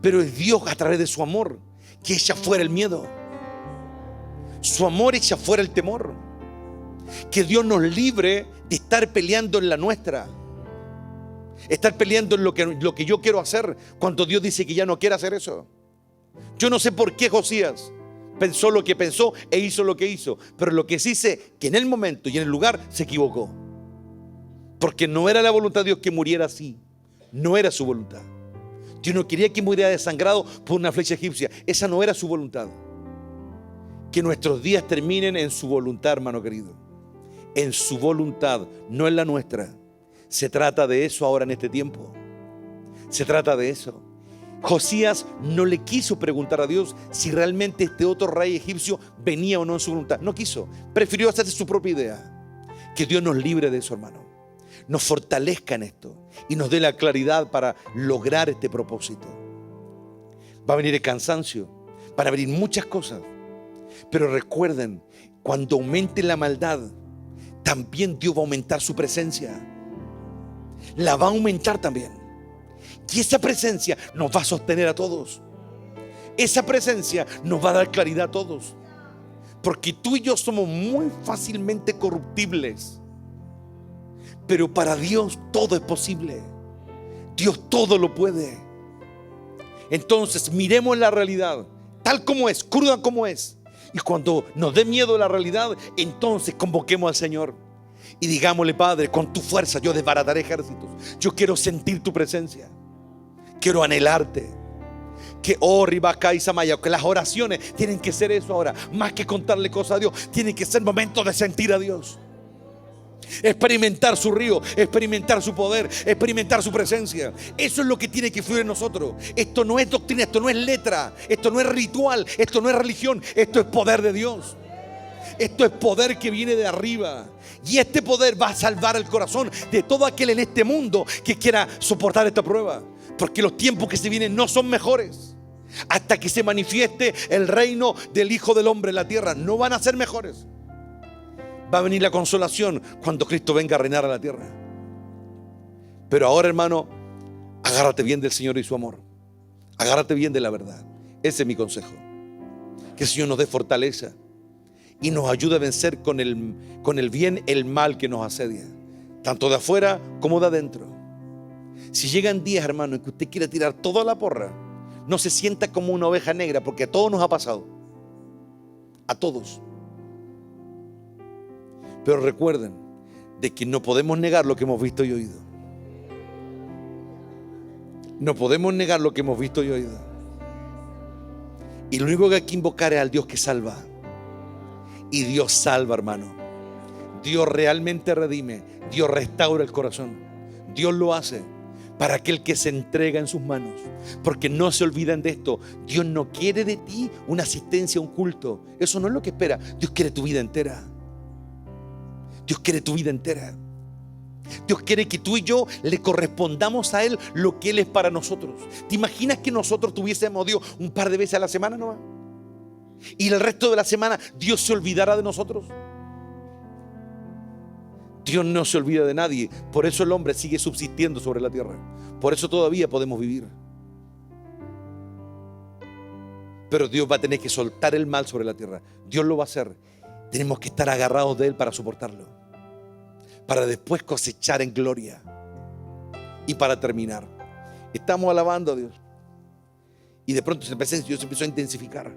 Speaker 1: Pero es Dios a través de su amor que echa fuera el miedo. Su amor echa fuera el temor. Que Dios nos libre de estar peleando en la nuestra. Estar peleando en lo que yo quiero hacer, cuando Dios dice que ya no quiere hacer eso. Yo no sé por qué Josías pensó lo que pensó e hizo lo que hizo, pero lo que sí sé, que en el momento y en el lugar se equivocó. Porque no era la voluntad de Dios que muriera así. No era su voluntad. Dios no quería que muriera desangrado por una flecha egipcia. Esa no era su voluntad. Que nuestros días terminen en su voluntad, hermano querido. En su voluntad, no en la nuestra. Se trata de eso ahora en este tiempo. Se trata de eso. Josías no le quiso preguntar a Dios si realmente este otro rey egipcio venía o no en su voluntad. No quiso. Prefirió hacerse su propia idea. Que Dios nos libre de eso, hermano. Nos fortalezca en esto y nos dé la claridad para lograr este propósito. Va a venir el cansancio, van a venir muchas cosas, pero recuerden, cuando aumente la maldad, también Dios va a aumentar su presencia. La va a aumentar también. Y esa presencia nos va a sostener a todos. Esa presencia nos va a dar claridad a todos. Porque tú y yo somos muy fácilmente corruptibles. Pero para Dios todo es posible. Dios todo lo puede. Entonces miremos la realidad tal como es, cruda como es. Y cuando nos dé miedo la realidad, entonces convoquemos al Señor y digámosle: Padre, con tu fuerza yo desbarataré ejércitos. Yo quiero sentir tu presencia. Quiero anhelarte. Que Ribaca y Samaya, que las oraciones tienen que ser eso ahora. Más que contarle cosas a Dios, tienen que ser momentos de sentir a Dios. Experimentar su río, experimentar su poder, experimentar su presencia. Eso es lo que tiene que fluir en nosotros. Esto no es doctrina, esto no es letra, esto no es ritual, esto no es religión, esto es poder de Dios. Esto es poder que viene de arriba. Y este poder va a salvar el corazón de todo aquel en este mundo que quiera soportar esta prueba. Porque los tiempos que se vienen no son mejores. Hasta que se manifieste el reino del Hijo del Hombre en la tierra, no van a ser mejores. Va a venir la consolación cuando Cristo venga a reinar a la tierra. Pero ahora, hermano, agárrate bien del Señor y su amor. Agárrate bien de la verdad. Ese es mi consejo. Que el Señor nos dé fortaleza y nos ayude a vencer con el bien el mal que nos asedia, tanto de afuera como de adentro. Si llegan días, hermano, en que usted quiera tirar toda la porra, no se sienta como una oveja negra, porque a todos nos ha pasado. A todos. Pero recuerden de que no podemos negar lo que hemos visto y oído. No podemos negar lo que hemos visto y oído. Y lo único que hay que invocar es al Dios que salva. Y Dios salva, hermano. Dios realmente redime. Dios restaura el corazón. Dios lo hace para aquel que se entrega en sus manos. Porque no se olviden de esto. Dios no quiere de ti una asistencia a un culto. Eso no es lo que espera. Dios quiere tu vida entera. Dios quiere tu vida entera. Dios quiere que tú y yo le correspondamos a Él lo que Él es para nosotros. ¿Te imaginas que nosotros tuviésemos a Dios un par de veces a la semana nomás? Y el resto de la semana Dios se olvidara de nosotros. Dios no se olvida de nadie. Por eso el hombre sigue subsistiendo sobre la tierra. Por eso todavía podemos vivir. Pero Dios va a tener que soltar el mal sobre la tierra. Dios lo va a hacer. Tenemos que estar agarrados de Él para soportarlo, para después cosechar en gloria. Y para terminar, estamos alabando a Dios y de pronto Dios se empezó a intensificar,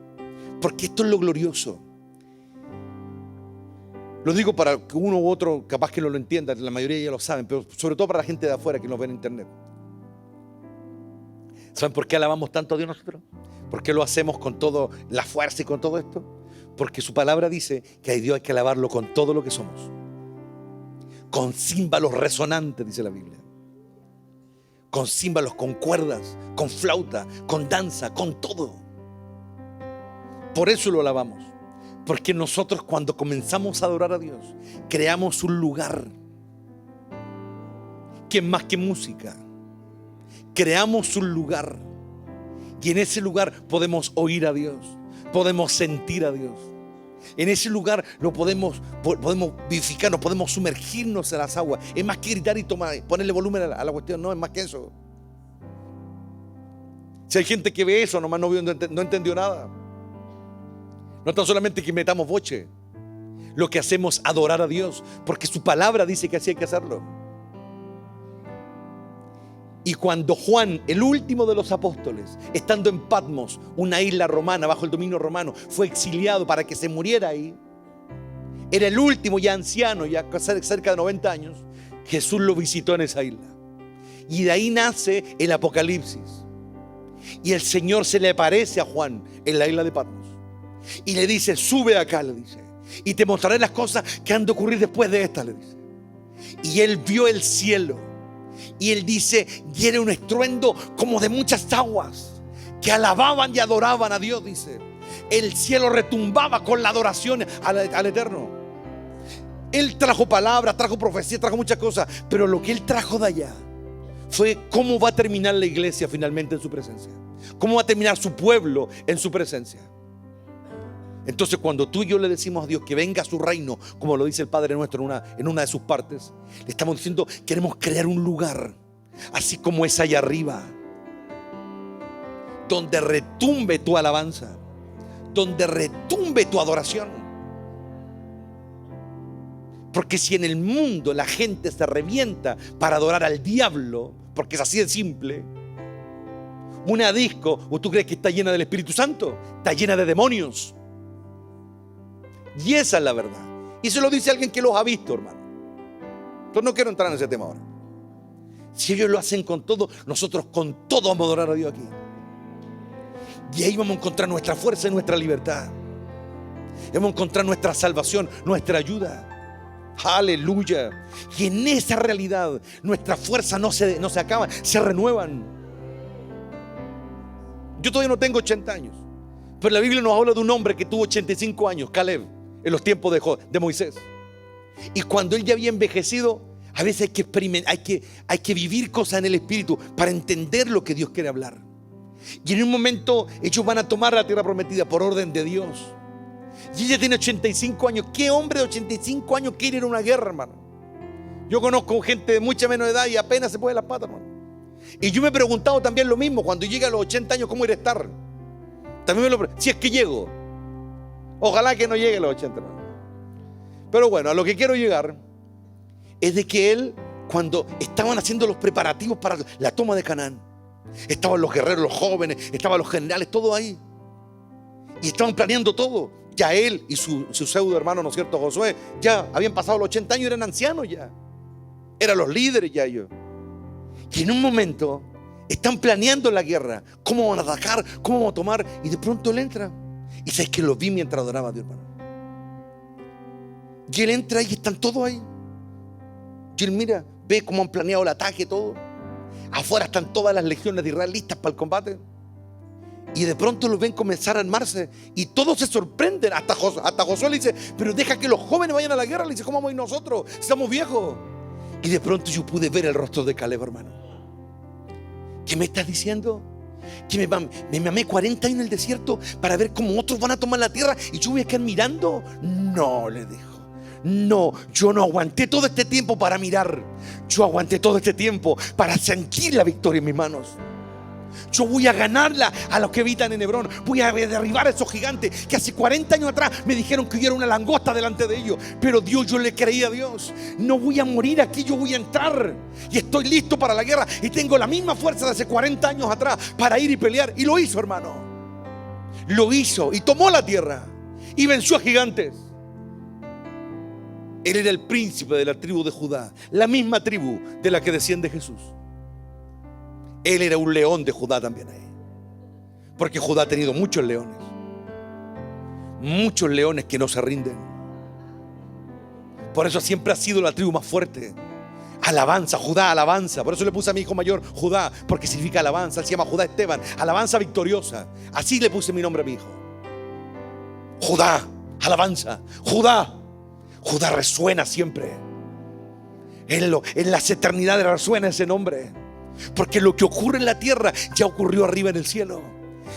Speaker 1: porque esto es lo glorioso. Lo digo para que uno u otro capaz que no lo entienda, la mayoría ya lo saben, pero sobre todo para la gente de afuera que nos ve en internet. ¿Saben por qué alabamos tanto a Dios nosotros? ¿Por qué lo hacemos con toda la fuerza y con todo esto? Porque su palabra dice que a Dios hay que alabarlo con todo lo que somos. Con címbalos resonantes, dice la Biblia. Con címbalos, con cuerdas, con flauta, con danza, con todo. Por eso lo alabamos. Porque nosotros cuando comenzamos a adorar a Dios, creamos un lugar que es más que música. Creamos un lugar y en ese lugar podemos oír a Dios, podemos sentir a Dios. En ese lugar podemos vivificarnos, podemos sumergirnos en las aguas. Es más que gritar y ponerle volumen a la cuestión, no es más que eso. Si hay gente que ve eso, nomás no entendió nada. No tan solamente que metamos boche, lo que hacemos es adorar a Dios, porque su palabra dice que así hay que hacerlo. Y cuando Juan, el último de los apóstoles, estando en Patmos, una isla romana bajo el dominio romano, fue exiliado para que se muriera ahí, era el último ya anciano, ya cerca de 90 años, Jesús lo visitó en esa isla. Y de ahí nace el Apocalipsis. Y el Señor se le aparece a Juan en la isla de Patmos. Y le dice, sube acá, le dice, y te mostraré las cosas que han de ocurrir después de esta, le dice. Y él vio el cielo. Y él dice, y era un estruendo como de muchas aguas que alababan y adoraban a Dios, dice. El cielo retumbaba con la adoración al Eterno. Él trajo palabras, trajo profecía, trajo muchas cosas, pero lo que él trajo de allá fue cómo va a terminar la iglesia finalmente en su presencia. Cómo va a terminar su pueblo en su presencia. Entonces cuando tú y yo le decimos a Dios que venga a su reino, como lo dice el Padre Nuestro en una de sus partes, le estamos diciendo, queremos crear un lugar, así como es allá arriba, donde retumbe tu alabanza, donde retumbe tu adoración. Porque si en el mundo la gente se revienta para adorar al diablo, porque es así de simple, una disco, ¿o tú crees que está llena del Espíritu Santo? Está llena de demonios. Y esa es la verdad. Y se lo dice alguien que los ha visto, hermano. Entonces no quiero entrar en ese tema ahora. Si ellos lo hacen con todo, nosotros con todo vamos a adorar a Dios aquí. Y ahí vamos a encontrar nuestra fuerza y nuestra libertad. Vamos a encontrar nuestra salvación, nuestra ayuda. Aleluya. Y en esa realidad nuestra fuerza no se acaba, se renuevan. Yo todavía no tengo 80 años, pero la Biblia nos habla de un hombre que tuvo 85 años, Caleb, en los tiempos de Moisés. Y cuando él ya había envejecido, a veces hay que experimentar, hay que vivir cosas en el Espíritu para entender lo que Dios quiere hablar. Y en un momento ellos van a tomar la tierra prometida por orden de Dios. Y ella tiene 85 años. ¿Qué hombre de 85 años quiere ir a una guerra, hermano? Yo conozco gente de mucha menos edad y apenas se puede las patas, hermano. Y yo me he preguntado también lo mismo, cuando llegue a los 80 años, ¿cómo iré a estar? También si es que llego. Ojalá que no llegue a los 80, hermano. Pero bueno, a lo que quiero llegar es de que él cuando estaban haciendo los preparativos para la toma de Canaán. Estaban los guerreros, los jóvenes, estaban los generales, todo ahí. Y estaban planeando todo. Ya él y su pseudo hermano, ¿no es cierto?, Josué, ya habían pasado los 80 años, eran ancianos ya. Eran los líderes ya ellos. Y en un momento están planeando la guerra, cómo van a atacar, cómo van a tomar. Y de pronto él entra. Y sabes que lo vi mientras adoraba a Dios, hermano. Y él entra y están todos ahí. Y él mira, ve cómo han planeado el ataque, todo. Afuera están todas las legiones de Israel listas para el combate. Y de pronto los ven comenzar a armarse. Y todos se sorprenden. Hasta Josué le dice: pero deja que los jóvenes vayan a la guerra. Le dice: ¿cómo vamos a ir nosotros? Estamos viejos. Y de pronto yo pude ver el rostro de Caleb, hermano. ¿Qué me estás diciendo? Que me mamé 40 años en el desierto para ver cómo otros van a tomar la tierra y yo voy a quedar mirando. No, le dijo. No, yo no aguanté todo este tiempo para mirar. Yo aguanté todo este tiempo para sentir la victoria en mis manos. Yo voy a ganarla a los que habitan en Hebrón. Voy a derribar a esos gigantes que hace 40 años atrás me dijeron que yo era una langosta delante de ellos. Pero Dios, yo le creí a Dios. No voy a morir aquí, yo voy a entrar. Y estoy listo para la guerra. Y tengo la misma fuerza de hace 40 años atrás para ir y pelear. Y lo hizo, hermano. Lo hizo y tomó la tierra. Y venció a gigantes. Él era el príncipe de la tribu de Judá. La misma tribu de la que desciende Jesús. Él era un león de Judá también ahí. Porque Judá ha tenido muchos leones. Muchos leones que no se rinden. Por eso siempre ha sido la tribu más fuerte. Alabanza, Judá, alabanza. Por eso le puse a mi hijo mayor Judá, porque significa alabanza. Él se llama Judá Esteban, alabanza victoriosa. Así le puse mi nombre a mi hijo. Judá, alabanza. Judá. Judá resuena siempre. En las eternidades resuena ese nombre. Porque lo que ocurre en la tierra ya ocurrió arriba en el cielo.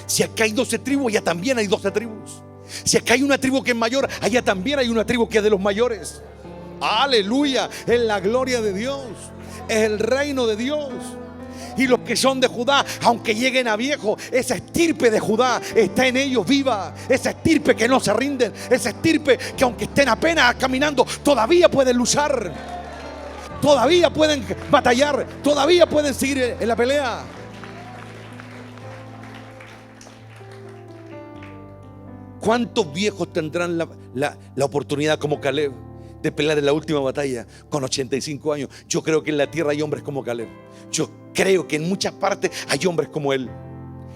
Speaker 1: Si acá hay 12 tribus, allá también hay 12 tribus. Si acá hay una tribu que es mayor, allá también hay una tribu que es de los mayores. Aleluya, es la gloria de Dios. Es el reino de Dios. Y los que son de Judá, aunque lleguen a viejo, esa estirpe de Judá está en ellos viva. Esa estirpe que no se rinden. Esa estirpe que aunque estén apenas caminando, todavía pueden luchar. Todavía pueden batallar. Todavía pueden seguir en la pelea. ¿Cuántos viejos tendrán la oportunidad como Caleb de pelear en la última batalla con 85 años? Yo creo que en la tierra hay hombres como Caleb. Yo creo que en muchas partes hay hombres como él.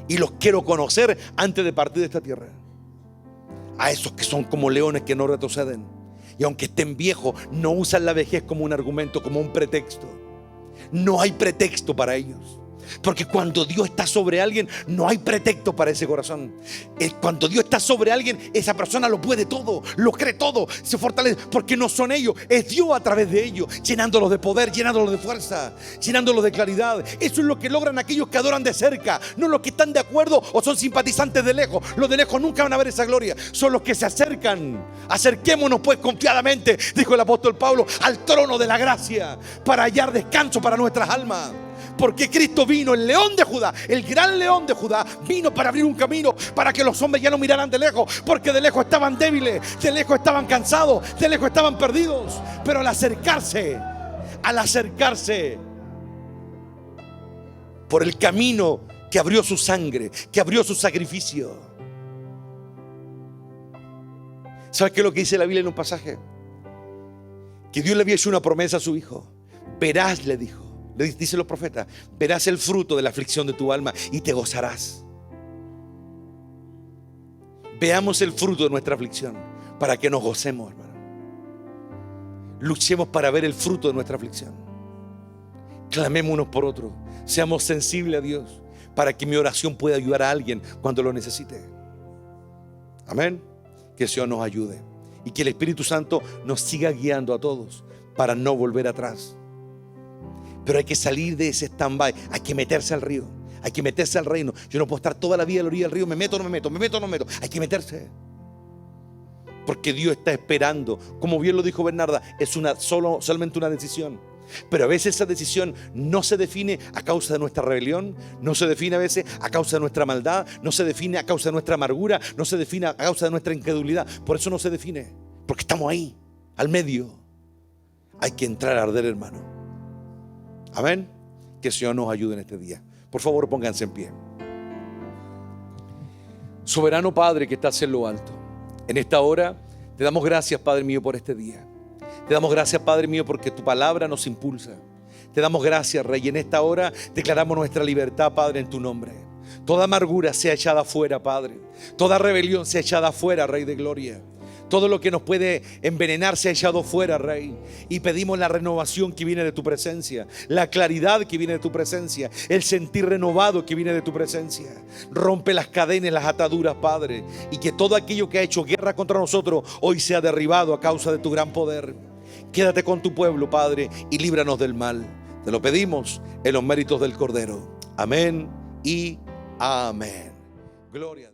Speaker 1: Y los quiero conocer antes de partir de esta tierra. A esos que son como leones que no retroceden. Y aunque estén viejos, no usan la vejez como un argumento, como un pretexto. No hay pretexto para ellos. Porque cuando Dios está sobre alguien, no hay pretexto para ese corazón. Cuando Dios está sobre alguien, esa persona lo puede todo, lo cree todo, se fortalece. Porque no son ellos, es Dios a través de ellos, llenándolos de poder, llenándolos de fuerza, llenándolos de claridad. Eso es lo que logran aquellos que adoran de cerca, no los que están de acuerdo o son simpatizantes de lejos. Los de lejos nunca van a ver esa gloria, son los que se acercan. Acerquémonos pues confiadamente, dijo el apóstol Pablo, al trono de la gracia para hallar descanso para nuestras almas. Porque Cristo vino, el león de Judá, el gran león de Judá, vino para abrir un camino para que los hombres ya no miraran de lejos, porque de lejos estaban débiles, de lejos estaban cansados, de lejos estaban perdidos. Pero al acercarse por el camino que abrió su sangre, que abrió su sacrificio. ¿Sabes qué es lo que dice la Biblia en un pasaje? Que Dios le había hecho una promesa a su hijo. Verás, le dijo. Le dicen los profetas, verás el fruto de la aflicción de tu alma y te gozarás. Veamos el fruto de nuestra aflicción para que nos gocemos, hermano. Luchemos para ver el fruto de nuestra aflicción. Clamemos unos por otros. Seamos sensibles a Dios para que mi oración pueda ayudar a alguien cuando lo necesite. Amén. Que el Señor nos ayude y que el Espíritu Santo nos siga guiando a todos para no volver atrás. Pero hay que salir de ese stand-by. Hay que meterse al río. Hay que meterse al reino. Yo no puedo estar toda la vida a la orilla del río. Me meto o no me meto, me meto o no me meto. Hay que meterse. Porque Dios está esperando. Como bien lo dijo Bernarda, es solamente una decisión. Pero a veces esa decisión no se define a causa de nuestra rebelión. No se define a veces a causa de nuestra maldad. No se define a causa de nuestra amargura. No se define a causa de nuestra incredulidad. Por eso no se define. Porque estamos ahí, al medio. Hay que entrar a arder, hermano. Amén. Que el Señor nos ayude en este día. Por favor, pónganse en pie. Soberano Padre que estás en lo alto, en esta hora te damos gracias, Padre mío, por este día. Te damos gracias, Padre mío, porque tu palabra nos impulsa. Te damos gracias, Rey, y en esta hora declaramos nuestra libertad, Padre, en tu nombre. Toda amargura sea echada fuera, Padre. Toda rebelión sea echada fuera, Rey de gloria. Todo lo que nos puede envenenar se ha echado fuera, Rey. Y pedimos la renovación que viene de tu presencia, la claridad que viene de tu presencia, el sentir renovado que viene de tu presencia. Rompe las cadenas, las ataduras, Padre, y que todo aquello que ha hecho guerra contra nosotros hoy sea derribado a causa de tu gran poder. Quédate con tu pueblo, Padre, y líbranos del mal. Te lo pedimos en los méritos del Cordero. Amén y amén. Gloria a Dios.